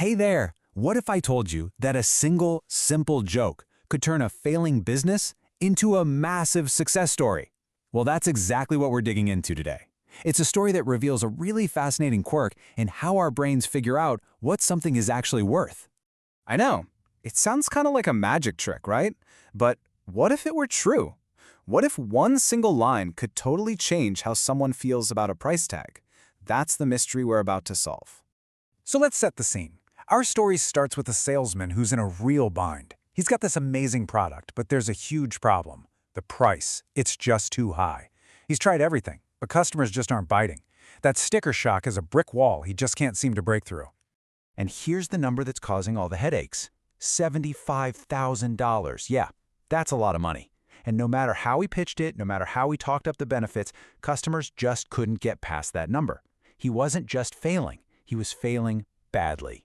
Hey there! What if I told you that a single, simple joke could turn a failing business into a massive success story? Well, that's exactly what we're digging into today. It's a story that reveals a really fascinating quirk in how our brains figure out what something is actually worth. I know. It sounds kind of like a magic trick, right? But what if it were true? What if one single line could totally change how someone feels about a price tag? That's the mystery we're about to solve. So let's set the scene. Our story starts with a salesman who's in a real bind. He's got this amazing product, but there's a huge problem. The price. It's just too high. He's tried everything, but customers just aren't biting. That sticker shock is a brick wall he just can't seem to break through. And here's the number that's causing all the headaches. $75,000. Yeah, that's a lot of money. And no matter how he pitched it, no matter how he talked up the benefits, customers just couldn't get past that number. He wasn't just failing, he was failing badly.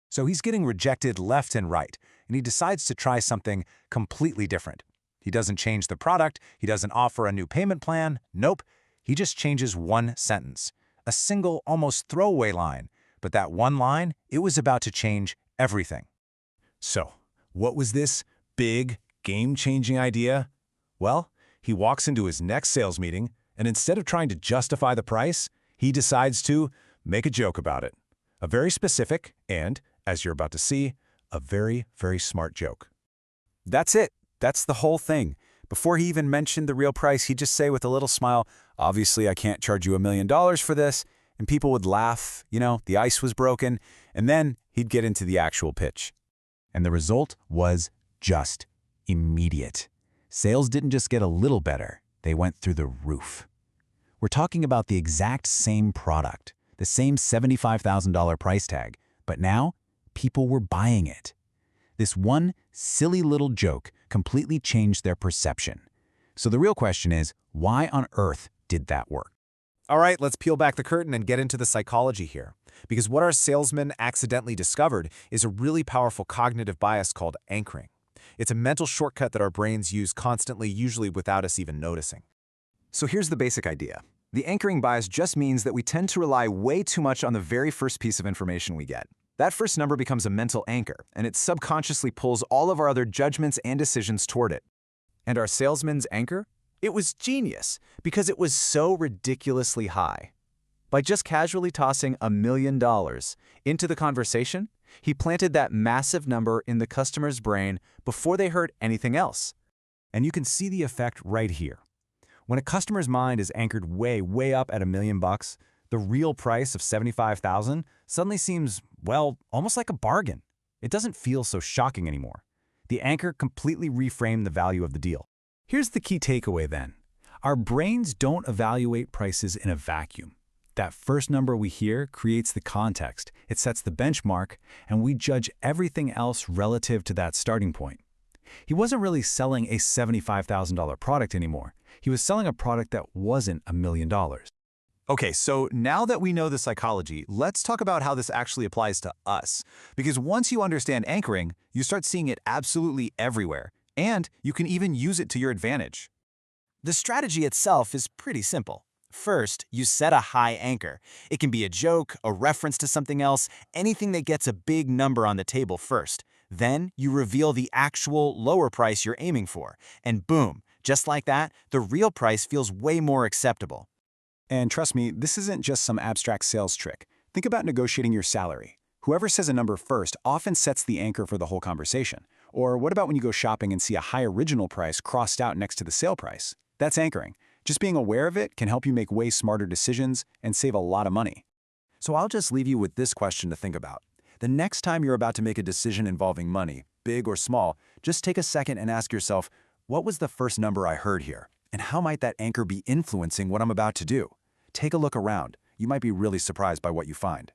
So he's getting rejected left and right, and he decides to try something completely different. He doesn't change the product, he doesn't offer a new payment plan, nope. He just changes one sentence, a single, almost throwaway line. But that one line, it was about to change everything. So, what was this big, game-changing idea? Well, he walks into his next sales meeting, and instead of trying to justify the price, he decides to make a joke about it. A very specific and, as you're about to see, a very, very smart joke. That's it. That's the whole thing. Before he even mentioned the real price, he'd just say with a little smile, "Obviously, I can't charge you $1 million for this." And people would laugh, the ice was broken, and then he'd get into the actual pitch. And the result was just immediate. Sales didn't just get a little better, they went through the roof. We're talking about the exact same product, the same $75,000 price tag, but now people were buying it. This one silly little joke completely changed their perception. So the real question is, why on earth did that work? All right, let's peel back the curtain and get into the psychology here. Because what our salesman accidentally discovered is a really powerful cognitive bias called anchoring. It's a mental shortcut that our brains use constantly, usually without us even noticing. So here's the basic idea. The anchoring bias just means that we tend to rely way too much on the very first piece of information we get. That first number becomes a mental anchor, and it subconsciously pulls all of our other judgments and decisions toward it. And our salesman's anchor? It was genius, because it was so ridiculously high. By just casually tossing $1 million into the conversation, he planted that massive number in the customer's brain before they heard anything else. And you can see the effect right here. When a customer's mind is anchored way up at $1 million, the real price of $75,000 suddenly seems, well, almost like a bargain. It doesn't feel so shocking anymore. The anchor completely reframed the value of the deal. Here's the key takeaway then. Our brains don't evaluate prices in a vacuum. That first number we hear creates the context, it sets the benchmark, and we judge everything else relative to that starting point. He wasn't really selling a $75,000 product anymore. He was selling a product that wasn't $1 million. Okay, so now that we know the psychology, let's talk about how this actually applies to us. Because once you understand anchoring, you start seeing it absolutely everywhere, and you can even use it to your advantage. The strategy itself is pretty simple. First, you set a high anchor. It can be a joke, a reference to something else, anything that gets a big number on the table first. Then you reveal the actual lower price you're aiming for. And boom, just like that, the real price feels way more acceptable. And trust me, this isn't just some abstract sales trick. Think about negotiating your salary. Whoever says a number first often sets the anchor for the whole conversation. Or what about when you go shopping and see a high original price crossed out next to the sale price? That's anchoring. Just being aware of it can help you make way smarter decisions and save a lot of money. So I'll just leave you with this question to think about. The next time you're about to make a decision involving money, big or small, just take a second and ask yourself, what was the first number I heard here? And how might that anchor be influencing what I'm about to do? Take a look around. You might be really surprised by what you find.